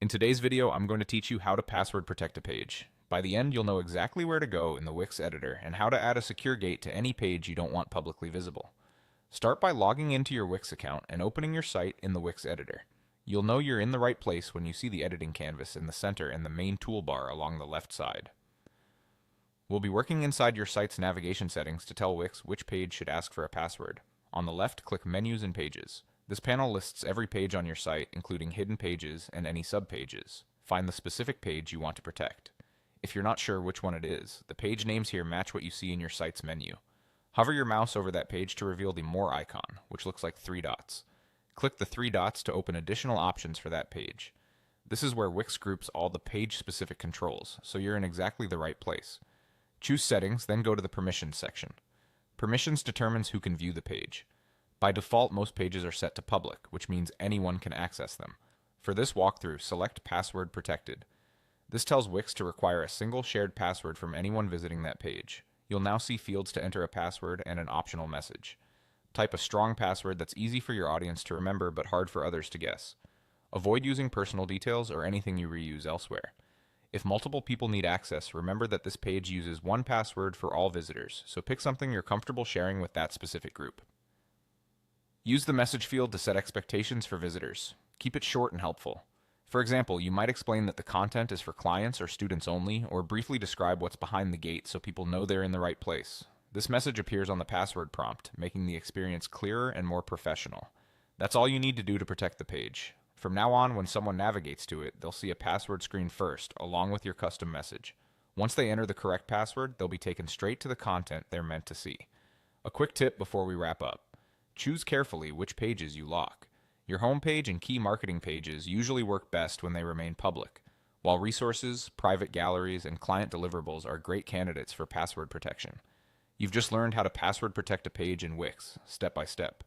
In today's video, I'm going to teach you how to password protect a page. By the end, you'll know exactly where to go in the Wix editor and how to add a secure gate to any page you don't want publicly visible. Start by logging into your Wix account and opening your site in the Wix editor. You'll know you're in the right place when you see the editing canvas in the center and the main toolbar along the left side. We'll be working inside your site's navigation settings to tell Wix which page should ask for a password. On the left, click Menus and Pages. This panel lists every page on your site, including hidden pages and any subpages. Find the specific page you want to protect. If you're not sure which one it is, the page names here match what you see in your site's menu. Hover your mouse over that page to reveal the More icon, which looks like 3 dots. Click the 3 dots to open additional options for that page. This is where Wix groups all the page-specific controls, so you're in exactly the right place. Choose Settings, then go to the Permissions section. Permissions determines who can view the page. By default, most pages are set to public, which means anyone can access them. For this walkthrough, select Password Protected. This tells Wix to require a single shared password from anyone visiting that page. You'll now see fields to enter a password and an optional message. Type a strong password that's easy for your audience to remember but hard for others to guess. Avoid using personal details or anything you reuse elsewhere. If multiple people need access, remember that this page uses one password for all visitors, so pick something you're comfortable sharing with that specific group. Use the message field to set expectations for visitors. Keep it short and helpful. For example, you might explain that the content is for clients or students only, or briefly describe what's behind the gate so people know they're in the right place. This message appears on the password prompt, making the experience clearer and more professional. That's all you need to do to protect the page. From now on, when someone navigates to it, they'll see a password screen first, along with your custom message. Once they enter the correct password, they'll be taken straight to the content they're meant to see. A quick tip before we wrap up. Choose carefully which pages you lock. Your homepage and key marketing pages usually work best when they remain public, while resources, private galleries, and client deliverables are great candidates for password protection. You've just learned how to password protect a page in Wix, step by step.